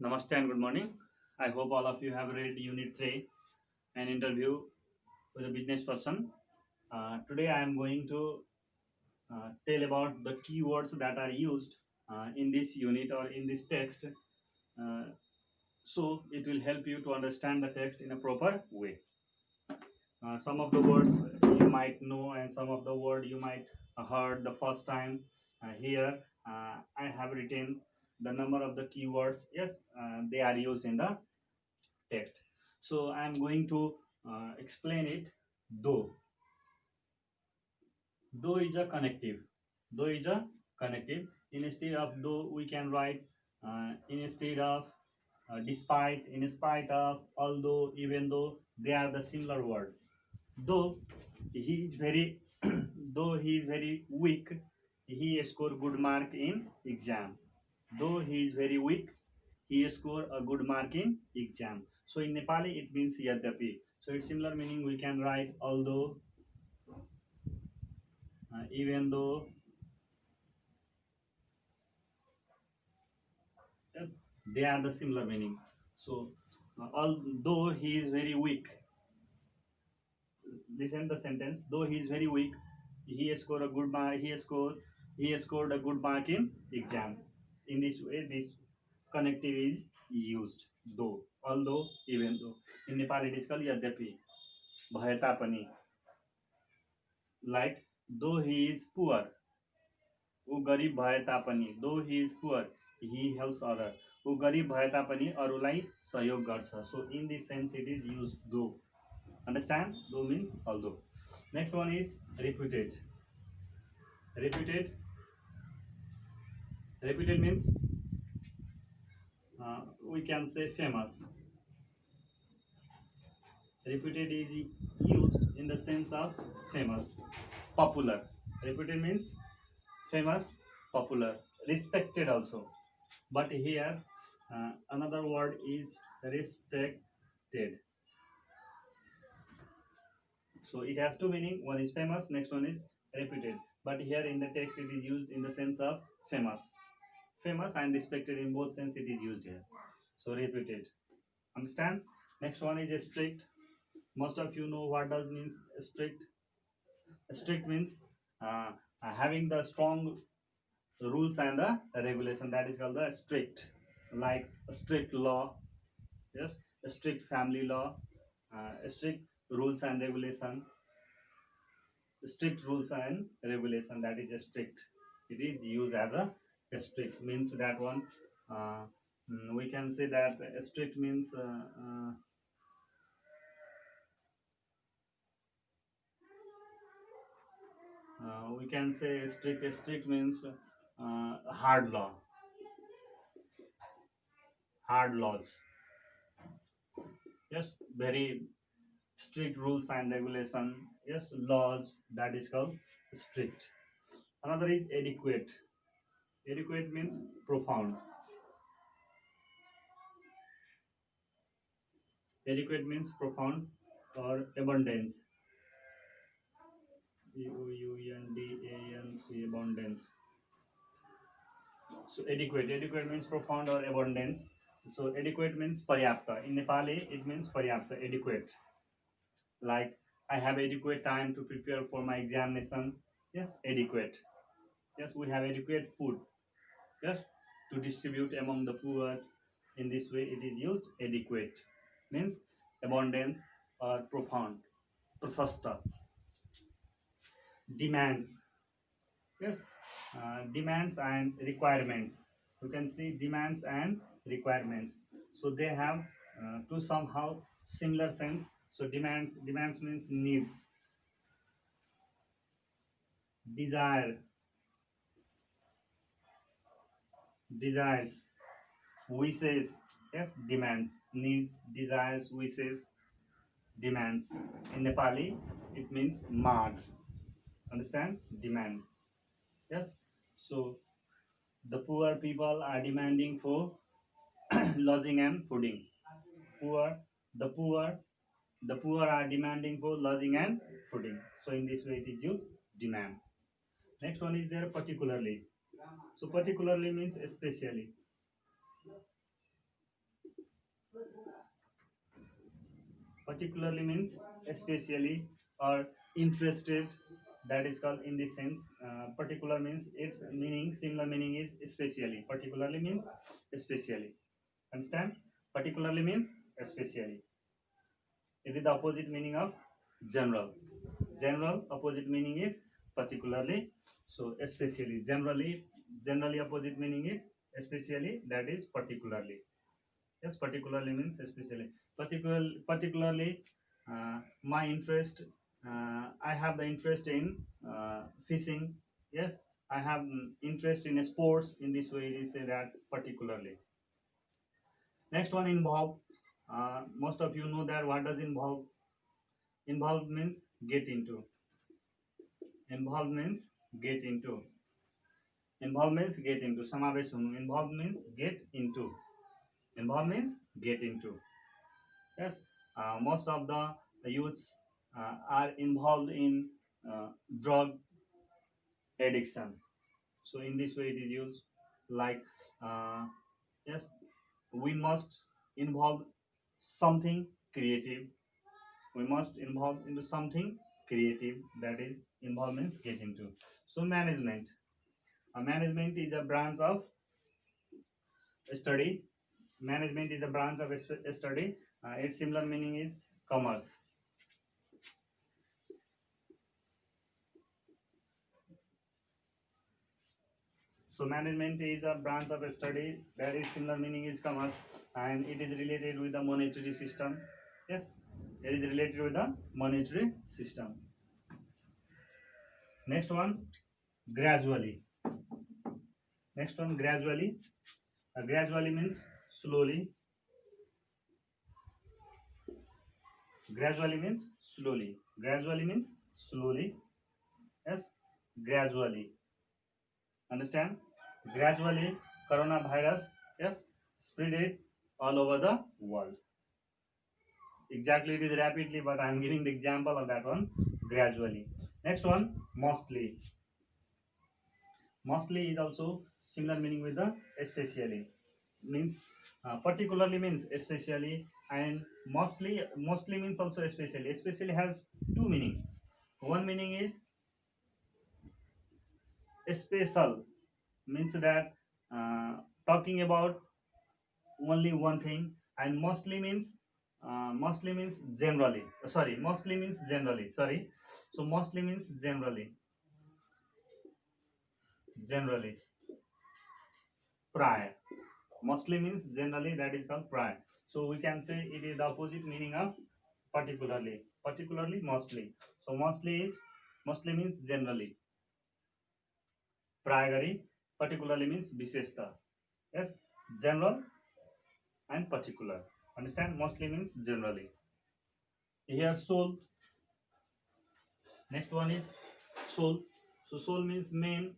Namaste and good morning. I hope all of you have read Unit 3, an interview with a business person. Today I am going to tell about the keywords that are used in this unit or in this text. Uh, so it will help you to understand the text in a proper way. Some of the words you might know and some of the word you might heard the first time. Here I have written the number of the keywords. Yes, they are used in the text. So I am going to explain it. Though. Though is a connective. Though is a connective. Instead of though, we can write instead of, despite, in spite of, although, even though. They are the similar word. Though he is very, though he is very weak, he score good mark in exam. Though he is very weak, he score a good mark in exam. So in Nepali it means yadyapi. So it's similar meaning we can write although, even though. Yes, they are the similar meaning. So although he is very weak, listen the sentence. Though he is very weak, he scored a good mark. He scored a good mark in exam. In this way, this connective is used. Though, although, even though. In Nepal, it is called yadyapi. Bhaye tapani. Like though he is poor, ऊ गरिब भए तापनि. Though he is poor, he helps other. ऊ गरिब भए तापनि अरूलाई सहयोग गर्छ. So in this sense, it is used though. Understand? Though means although. Next one is reputed. Reputed. Reputed means we can say famous. Reputed is used in the sense of famous, popular. Reputed means famous, popular, respected also. But here another word is respected. So it has two meaning. One is famous, next one is reputed. But here in the text it is used in the sense of famous. Famous and respected, in both sense it is used here. So reputed. Understand? Next one is strict. Most of you know what does means strict. Strict means having the strong rules and the regulation, that is called the strict. Like a strict law, yes, a strict family law, strict rules and regulation. Strict rules and regulation, that is strict. It is used as a strict, means that one. uh, we can say that strict means we can say strict means hard law, hard laws. Yes, very strict rules and regulation. Yes, laws, that is called strict. Another is adequate. Adequate means profound. Adequate means profound or abundance. Abundance. Abundance. So adequate. Adequate means profound or abundance. So adequate means paryapta. In Nepali, it means paryapta, adequate. Like I have adequate time to prepare for my examination. Yes, adequate. Yes, we have adequate food. Yes, to distribute among the poor. In this way, it is used. Adequate means abundant or profound. Prasasta. Demands. Yes, demands and requirements. You can see demands and requirements. So they have to somehow similar sense. So demands means needs. Desire, desires, wishes. Yes, demands, needs, desires, wishes, demands. In Nepali, it means mag. Understand? Demand. Yes. So the poor people are demanding for lodging and fooding. Poor, the poor, the poor are demanding for lodging and fooding. So in this way, it is used demand. Next one is there particularly. So particularly means especially. Particularly means especially or interested. That is called in this sense. Particular means its meaning, similar meaning is especially. Particularly means especially. Understand? Particularly means especially. It is the opposite meaning of general. General opposite meaning is particularly. So especially, generally opposite meaning is especially. That is particularly. Yes, particularly means especially. Particularly, my interest. I have the interest in fishing. Yes, I have interest in sports. In this way, it is say that particularly. Next one, involve. Most of you know that what does involve. Involve means get into. Involve means get into. Involve means get into. Samavesh hunu. Involve means get into. Involve means get into. Yes, most of the youths are involved in drug addiction. So in this way it is used like yes, we must involve something creative. We must involve into something creative. That is involve means get into. So management. Management is a branch of study. Management is a branch of study. Its similar meaning is commerce. So management is a branch of study that is similar meaning is commerce, and it is related with the monetary system. Yes, it is related with the monetary system. Next one, gradually. Next one, gradually. Gradually means slowly. Gradually means slowly. Gradually means slowly. Yes, gradually. Understand? Gradually, coronavirus, yes, spread it all over the world. Exactly, it is rapidly, but I am giving the example of that one. Gradually. Next one, mostly. Mostly is also similar meaning with the especially. Means particularly means especially, and mostly means also especially. Especially has two meaning. One meaning is special, means that talking about only one thing, and mostly means generally. Sorry, mostly means generally. Sorry, so mostly means generally. Generally, prior. Mostly means generally. That is called prior. So we can say it is the opposite meaning of particularly. Particularly, mostly. So mostly means generally. Priorly, particularly means visheshta. Yes, general and particular. Understand? Mostly means generally. Here soul. Next one is soul. So soul means main.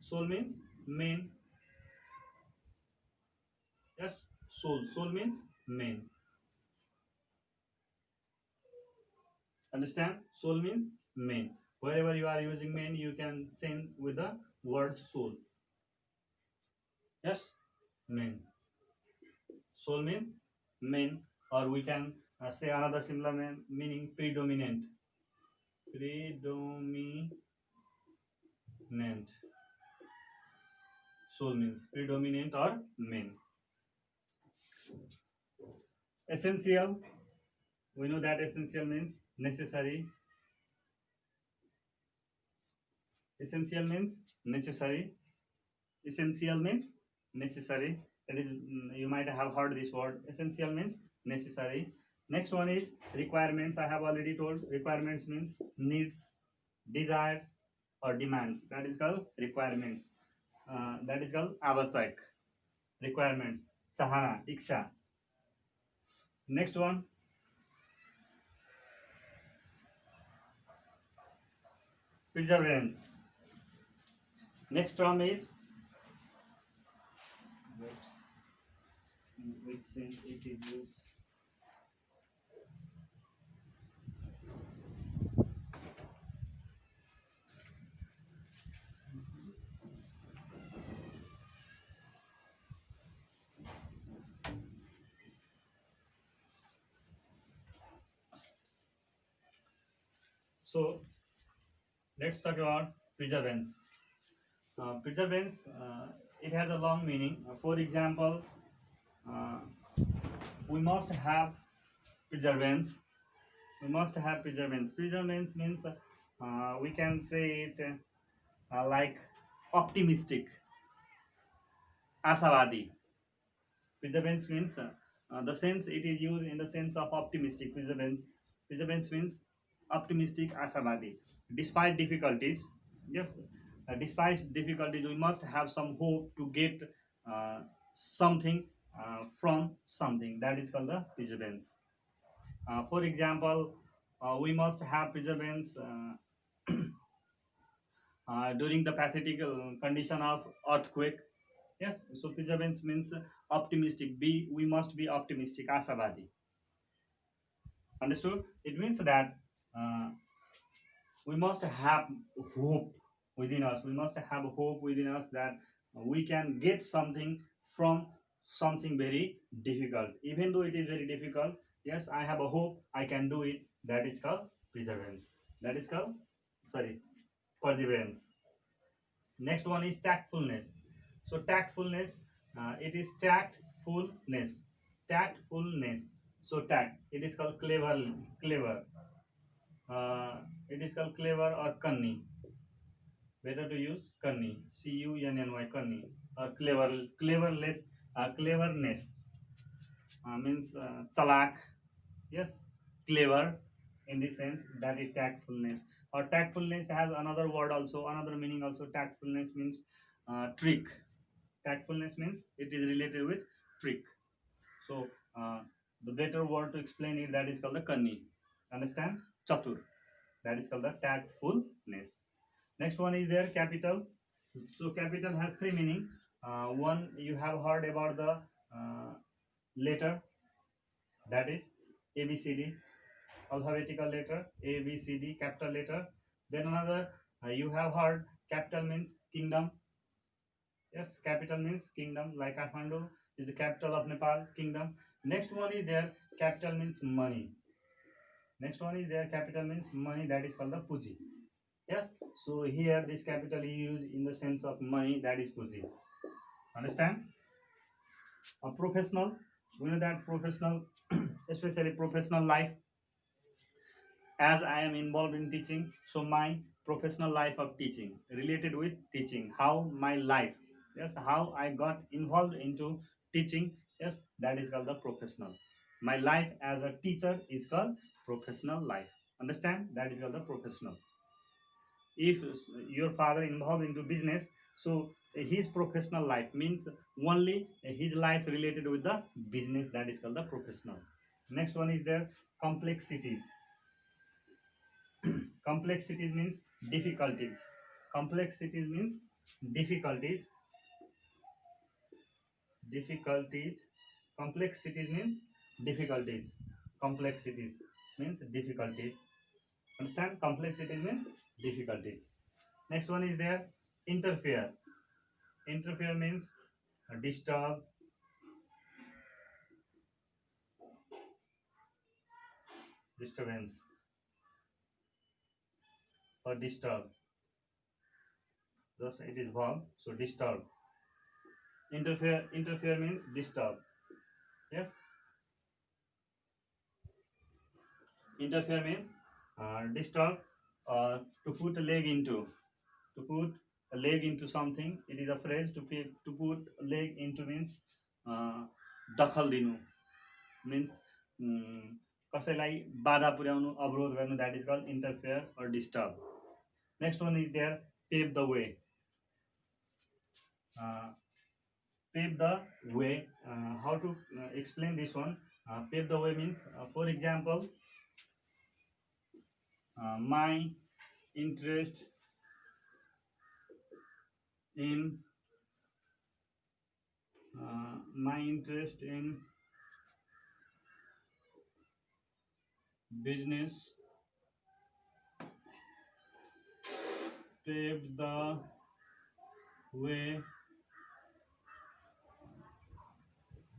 Soul means main. Yes, soul. Soul means main. Understand? Soul means main. Wherever you are using main, you can send with the word soul. Yes, main. Soul means main, or we can say another similar meaning, predominant. Predominant. Soul means predominant or main. Essential. We know that essential means necessary. Essential means necessary. Essential means necessary. That is, you might have heard this word. Essential means necessary. Next one is requirements. I have already told. Requirements means needs, desires, or demands. That is called requirements. That is called avashak. Requirements. Chahana, iksha. Next one, perseverance. Next term is which sense it is used. So let's talk about preservance. Preservance, it has a long meaning. For example, uh, we must have preservance. We must have preservance. Preservance means we can say it like optimistic, asavadi. Preservance means the sense it is used in the sense of optimistic. Preservance means optimistic, asavadi. Despite difficulties, yes, despite difficulties, we must have some hope to get uh, something from something. That is called the preservance. For example, we must have preservance during the pathetic condition of earthquake. Yes, so preservance means optimistic. We must be optimistic, asavadi. Understood? It means that uh, we must have hope within us. We must have hope within us that we can get something from something very difficult. Even though it is very difficult, yes, I have a hope I can do it. That is called perseverance. That is called, sorry, perseverance. Next one is tactfulness. So tactfulness, it is tactfulness. Tactfulness. So tact, it is called clever. It is called clever or cunning. Better to use cunning. Cunny, cunning. Or cleverness. Means chalak. Yes, clever in the sense that is tactfulness. Or tactfulness has another word also, another meaning also. Tactfulness means trick. Tactfulness means it is related with trick. So the better word to explain it, that is called the kanni. Understand? Chatur. That is called the tactfulness. Next one is there capital. So capital has three meaning. One, you have heard about the letter, that is ABCD, alphabetical letter ABCD, capital letter. Then another, you have heard capital means kingdom. Yes, capital means kingdom, like Kathmandu is the capital of Nepal, kingdom. Next one is there, capital means money. Next one is there, capital means money, that is called the puji. Yes, so here this capital is used in the sense of money, that is puji. Understand? A professional, we know that professional, especially professional life, as I am involved in teaching, so my professional life of teaching related with teaching, how my life, yes, how I got involved into teaching, yes, that is called the professional. My life as a teacher is called professional life. Understand? That is called the professional. If your father involved into business, so his professional life means only his life related with the business, that is called the professional. Next one is there complexities. Complexities means difficulties. Complexities means difficulties. Difficulties. Complexities means difficulties. Complexities means difficulties. Understand? Complexity means difficulties. Next one is there interfere. Interfere means disturb, disturbance, or disturb. Thus it is verb, so disturb. Interfere means disturb. Yes, interfere means disturb, or to put a leg into. To put a leg into something, it is a phrase. To put a leg into means दखल दिनु, means कसैलाई बाधा पुर्याउनु, अवरोध गर्नु, that is called interfere or disturb. Next one is there pave the way. uh, Pave the way, how to explain this one? Pave the way means, for example, my interest in my interest in business paved the way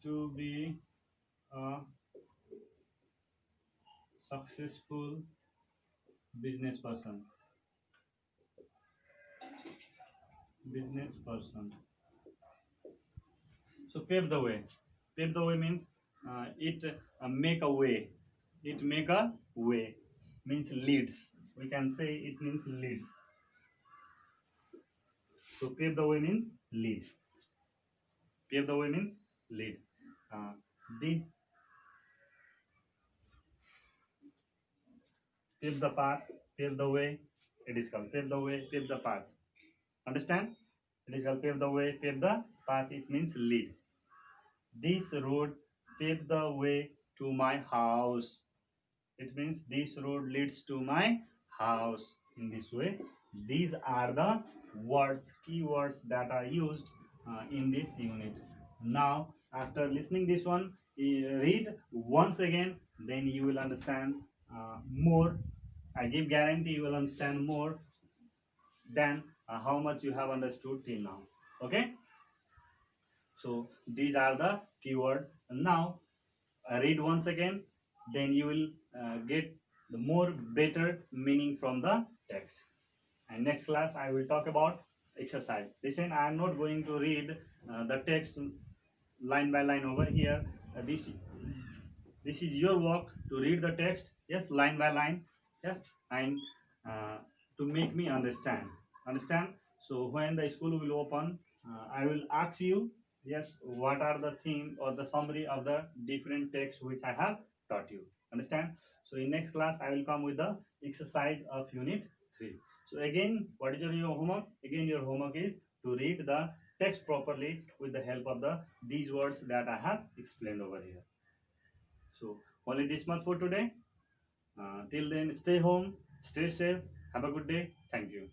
to be a successful business person, business person. So pave the way. Pave the way means it make a way. It make a way means leads. We can say it means leads. So pave the way means lead. Pave the way means lead. Uh, this pave the path, pave the way. It is called pave the way, pave the path. Understand? It is called pave the way, pave the path. It means lead. This road pave the way to my house. It means this road leads to my house. In this way, these are the words, keywords that are used in this unit. Now, after listening this one, read once again, then you will understand more. I give guarantee you will understand more than how much you have understood till now. Okay. So these are the keyword. Now read once again, then you will get the more better meaning from the text. And next class I will talk about exercise. Listen, I am not going to read the text line by line over here. This is your work to read the text, yes, line by line, yes, and uh, to make me understand. So when the school will open, I will ask you, yes, what are the theme or the summary of the different text which I have taught you. Understand? So in next class I will come with the exercise of unit 3. So again, what is your homework? Again, your homework is to read the text properly with the help of the these words that I have explained over here. So only this much for today. Till then, stay home, stay safe. Have a good day. Thank you.